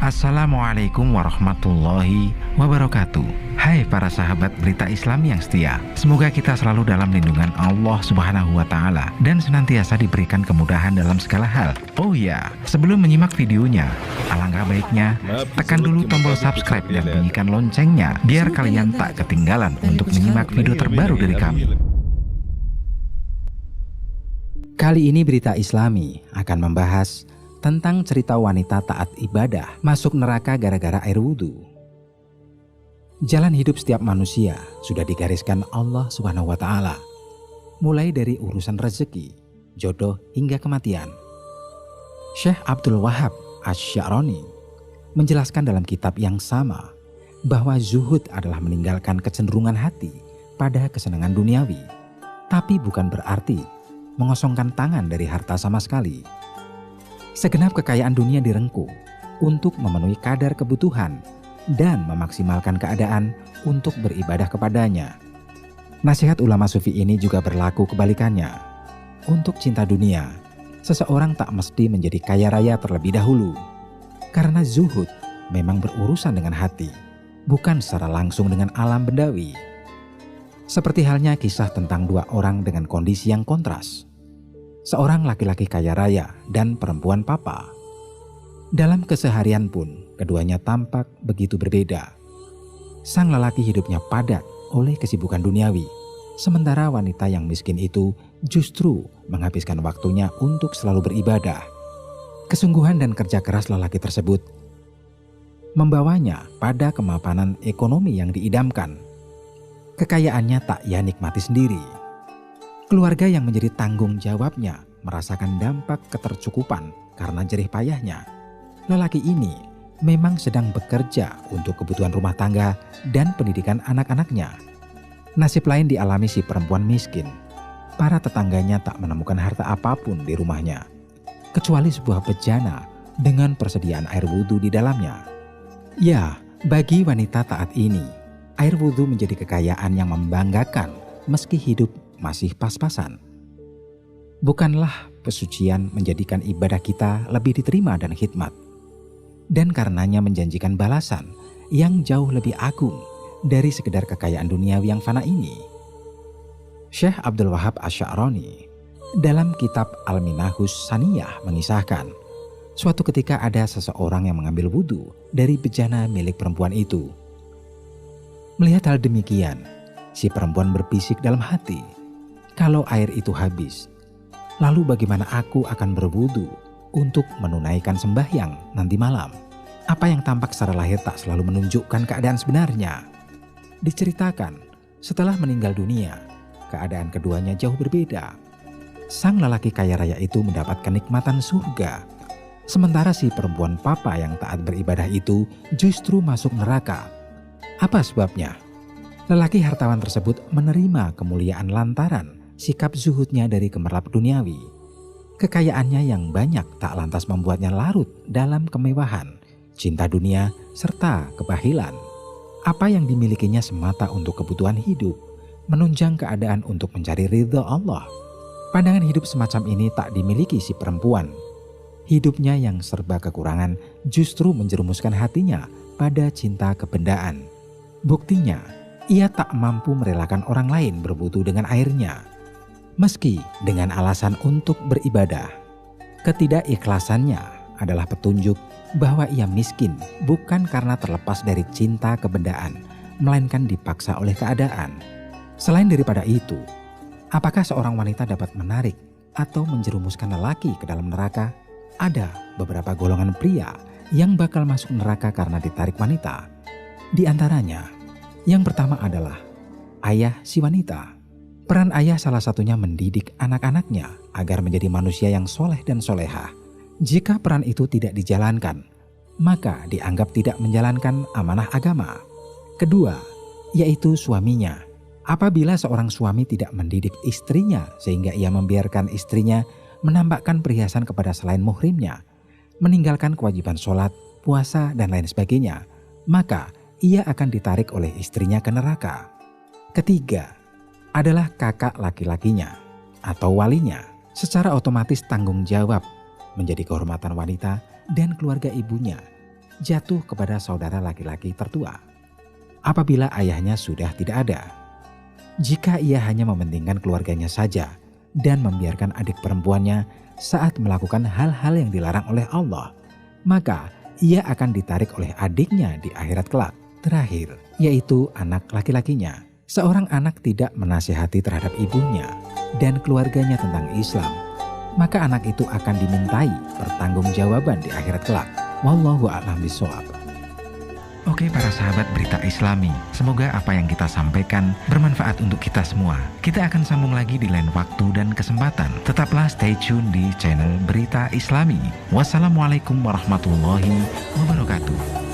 Assalamualaikum warahmatullahi wabarakatuh. Hai para sahabat berita Islam yang setia, semoga kita selalu dalam lindungan Allah Subhanahu wa Ta'ala dan senantiasa diberikan kemudahan dalam segala hal. Oh ya, sebelum menyimak videonya, alangkah baiknya tekan dulu tombol subscribe dan bunyikan loncengnya biar kalian tak ketinggalan untuk menyimak video terbaru dari kami. Kali ini berita Islami akan membahas tentang cerita wanita taat ibadah masuk neraka gara-gara air wudhu. Jalan hidup setiap manusia sudah digariskan Allah Subhanahu wa Ta'ala, mulai dari urusan rezeki, jodoh hingga kematian. Syekh Abdul Wahab Asy-Sya'rani menjelaskan dalam kitab yang sama bahwa zuhud adalah meninggalkan kecenderungan hati pada kesenangan duniawi, tapi bukan berarti mengosongkan tangan dari harta sama sekali. Segenap kekayaan dunia direngkuh untuk memenuhi kadar kebutuhan dan memaksimalkan keadaan untuk beribadah kepadanya. Nasihat ulama sufi ini juga berlaku kebalikannya. Untuk cinta dunia, seseorang tak mesti menjadi kaya raya terlebih dahulu. Karena zuhud memang berurusan dengan hati, bukan secara langsung dengan alam bendawi. Seperti halnya kisah tentang dua orang dengan kondisi yang kontras. Seorang laki-laki kaya raya dan perempuan papa. Dalam keseharian pun keduanya tampak begitu berbeda. Sang lelaki hidupnya padat oleh kesibukan duniawi, sementara wanita yang miskin itu justru menghabiskan waktunya untuk selalu beribadah. Kesungguhan dan kerja keras lelaki tersebut membawanya pada kemapanan ekonomi yang diidamkan. Kekayaannya tak ia nikmati sendiri. Keluarga yang menjadi tanggung jawabnya merasakan dampak ketercukupan karena jerih payahnya. Lelaki ini memang sedang bekerja untuk kebutuhan rumah tangga dan pendidikan anak-anaknya. Nasib lain dialami si perempuan miskin. Para tetangganya tak menemukan harta apapun di rumahnya, kecuali sebuah bejana dengan persediaan air wudhu di dalamnya. Ya, bagi wanita taat ini, air wudhu menjadi kekayaan yang membanggakan meski hidup masih pas-pasan. Bukanlah pesucian menjadikan ibadah kita lebih diterima dan khidmat, dan karenanya menjanjikan balasan yang jauh lebih agung dari sekedar kekayaan duniawi yang fana ini. Syekh Abdul Wahab Asy-Sya'rani dalam kitab Al-Minahus Saniyah mengisahkan, suatu ketika ada seseorang yang mengambil wudhu dari bejana milik perempuan itu. Melihat hal demikian, si perempuan berbisik dalam hati, kalau air itu habis, lalu bagaimana aku akan berwudu untuk menunaikan sembahyang nanti malam? Apa yang tampak secara lahir tak selalu menunjukkan keadaan sebenarnya. Diceritakan, setelah meninggal dunia, keadaan keduanya jauh berbeda. Sang lelaki kaya raya itu mendapat kenikmatan surga, sementara si perempuan papa yang taat beribadah itu justru masuk neraka. Apa sebabnya? Lelaki hartawan tersebut menerima kemuliaan lantaran sikap zuhudnya dari gemerlap duniawi. Kekayaannya yang banyak tak lantas membuatnya larut dalam kemewahan, cinta dunia, serta kebahilan. Apa yang dimilikinya semata untuk kebutuhan hidup, menunjang keadaan untuk mencari ridha Allah. Pandangan hidup semacam ini tak dimiliki si perempuan. Hidupnya yang serba kekurangan justru menjerumuskan hatinya pada cinta kebendaan. Buktinya, ia tak mampu merelakan orang lain berwudu dengan airnya, meski dengan alasan untuk beribadah. Ketidakikhlasannya adalah petunjuk bahwa ia miskin bukan karena terlepas dari cinta kebendaan, melainkan dipaksa oleh keadaan. Selain daripada itu, apakah seorang wanita dapat menarik atau menjerumuskan lelaki ke dalam neraka? Ada beberapa golongan pria yang bakal masuk neraka karena ditarik wanita. Di antaranya, yang pertama adalah ayah si wanita. Peran ayah salah satunya mendidik anak-anaknya agar menjadi manusia yang soleh dan solehah. Jika peran itu tidak dijalankan, maka dianggap tidak menjalankan amanah agama. Kedua, yaitu suaminya. Apabila seorang suami tidak mendidik istrinya sehingga ia membiarkan istrinya menampakkan perhiasan kepada selain muhrimnya, meninggalkan kewajiban sholat, puasa, dan lain sebagainya, maka ia akan ditarik oleh istrinya ke neraka. Ketiga adalah kakak laki-lakinya atau walinya. Secara otomatis tanggung jawab menjadi kehormatan wanita dan keluarga ibunya jatuh kepada saudara laki-laki tertua. Apabila ayahnya sudah tidak ada, jika ia hanya mementingkan keluarganya saja dan membiarkan adik perempuannya saat melakukan hal-hal yang dilarang oleh Allah, maka ia akan ditarik oleh adiknya di akhirat kelak. Terakhir, yaitu anak laki-lakinya. Seorang anak tidak menasihati terhadap ibunya dan keluarganya tentang Islam, maka anak itu akan dimintai pertanggungjawaban di akhirat kelak. Wallahu a'lam bishawab. Oke para sahabat Berita Islami, semoga apa yang kita sampaikan bermanfaat untuk kita semua. Kita akan sambung lagi di lain waktu dan kesempatan. Tetaplah stay tune di channel Berita Islami. Wassalamualaikum warahmatullahi wabarakatuh.